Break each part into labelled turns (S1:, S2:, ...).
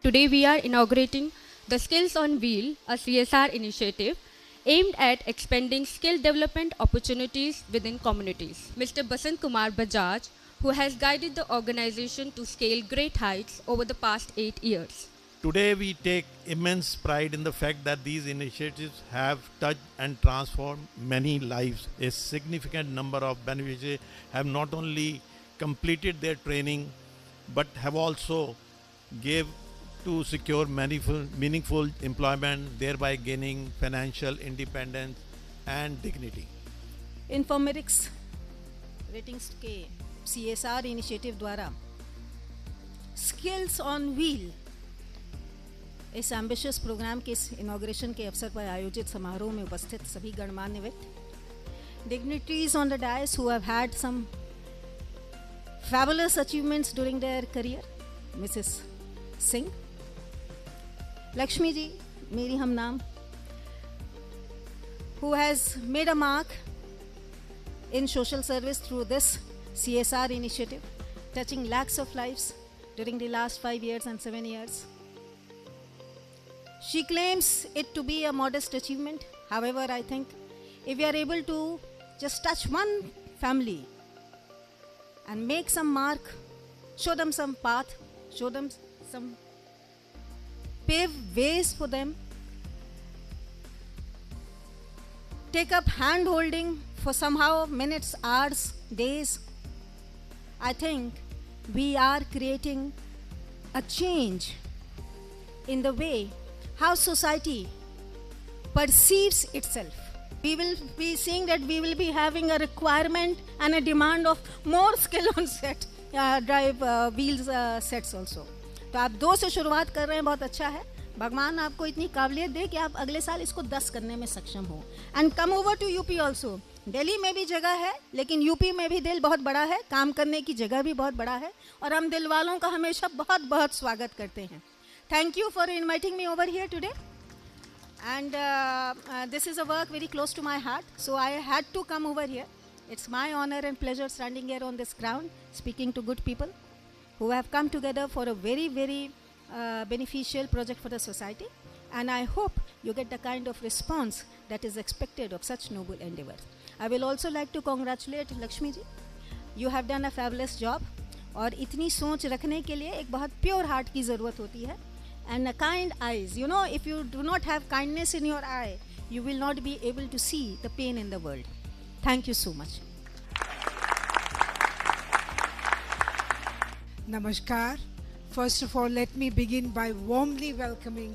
S1: Today we are inaugurating the Skills on Wheel, a CSR initiative aimed at expanding skill development opportunities within communities. Mr. Basant Kumar Bajaj, who has guided the organization to scale great heights over the past 8 years.
S2: Today we take immense pride in the fact that these initiatives have touched and transformed many lives. A significant number of beneficiaries have not only completed their training but have also gave to secure meaningful employment, thereby gaining financial independence and dignity.
S3: Informatics ratings के CSR initiative द्वारा skills on wheel इस ambitious programme के इस inauguration के अवसर पर आयोजित समारोह में उपस्थित सभी गणमान्य व्यक्ति, dignitaries on the dais who have had some fabulous achievements during their career, Mrs. Singh, Lakshmi ji, मेरी हम नाम, who has made a mark in social service through this CSR initiative, touching lakhs of lives during the last 5 years and 7 years. She claims it to be a modest achievement. However, I think if we are able to just touch one family and make some mark, show them some path, show them some pave ways for them, take up hand holding for somehow minutes, hours, days, I think we are creating a change in the way how society perceives itself. We will be seeing that we will be having a requirement and a demand of more skill on set, drive wheels sets also. तो आप 2 से शुरुआत कर रहे हैं, बहुत अच्छा है. भगवान आपको इतनी काबिलियत दे कि आप अगले साल इसको 10 करने में सक्षम हो. And come over to UP also. Delhi में भी जगह है, लेकिन यूपी में भी दिल बहुत बड़ा है, काम करने की जगह भी बहुत बड़ा है, और हम दिल वालों का हमेशा बहुत बहुत स्वागत करते हैं. Thank you for inviting me over here today. And this is a work very close to my heart, so I had to come over here. It's my honor and pleasure standing here on this ground, speaking to good people who have come together for a very, very beneficial project for the society. And I hope you get the kind of response that is expected of such noble endeavors. I will also like to congratulate Lakshmi ji. You have done a fabulous job. और इतनी सोच रखने के लिए एक बहुत pure heart की ज़रूरत होती है. And a kind eyes. You know, if you do not have kindness in your eye, you will not be able to see the pain in the world. Thank you so much.
S4: Namaskar. First of all, let me begin by warmly welcoming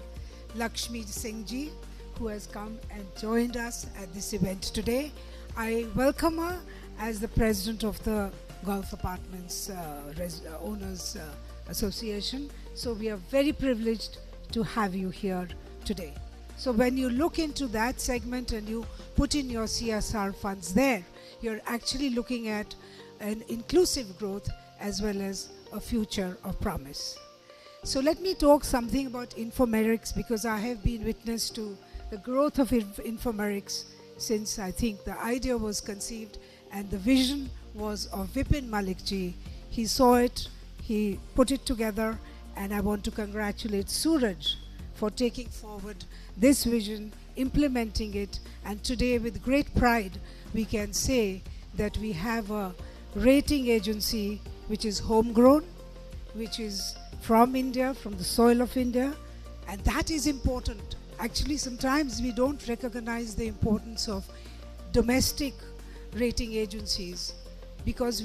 S4: Lakshmi Singh ji, who has come and joined us at this event today. I welcome her as the president of the Gulf Apartments Owners Association. So we are very privileged to have you here today. So when you look into that segment and you put in your CSR funds there, you're actually looking at an inclusive growth as well as a future of promise. So let me talk something about Infomerics, because I have been witness to the growth of Infomerics since I think the idea was conceived and the vision was of Vipin Malik ji. He saw it, he put it together, and I want to congratulate Suraj for taking forward this vision, implementing it, and today with great pride we can say that we have a rating agency which is homegrown, which is from India, from the soil of India, and that is important. Actually, sometimes we don't recognize the importance of domestic rating agencies, because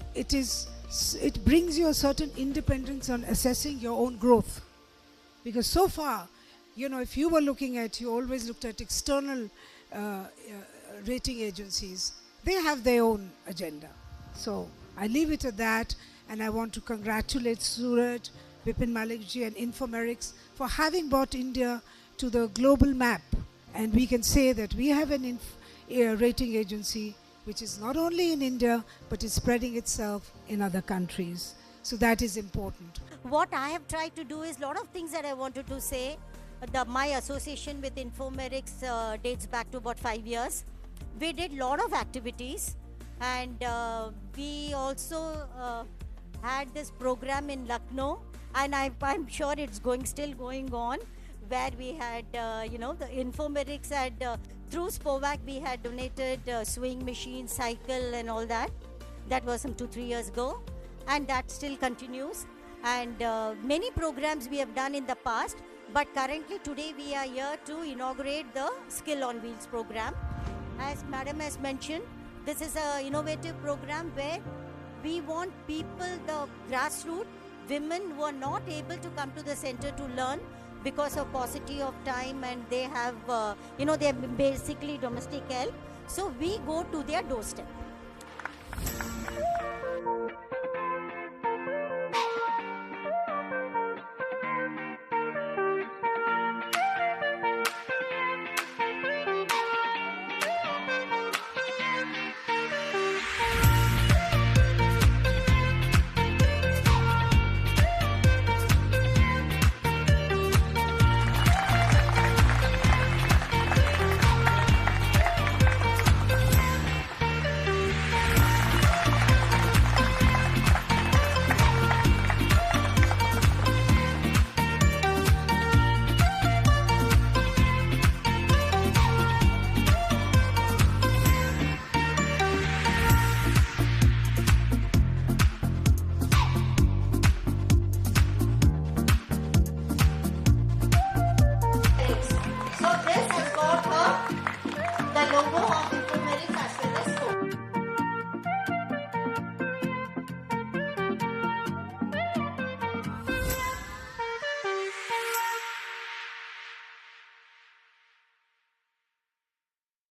S4: it brings you a certain independence on assessing your own growth. Because so far, you know, if you were looking at, you always looked at external rating agencies. They have their own agenda. So I leave it at that, and I want to congratulate Suraj, Vipin Malik ji and Infomerics for having brought India to the global map. And we can say that we have an rating agency which is not only in India, but is spreading itself in other countries. So that is important.
S5: What I have tried to do is a lot of things that I wanted to say. My association with Infomerics dates back to about 5 years. We did a lot of activities, and we also had this program in Lucknow and I'm sure it's still going on, where we had, the Infomerics had, through SPOVAC, we had donated sewing machine, cycle and all that. That was some 2-3 years ago, and that still continues. And many programs we have done in the past, but currently today we are here to inaugurate the Skill on Wheels program. As Madam has mentioned, this is an innovative program where we want people, the grassroots, women who are not able to come to the center to learn because of paucity of time, and they have, they're basically domestic help. So we go to their doorstep.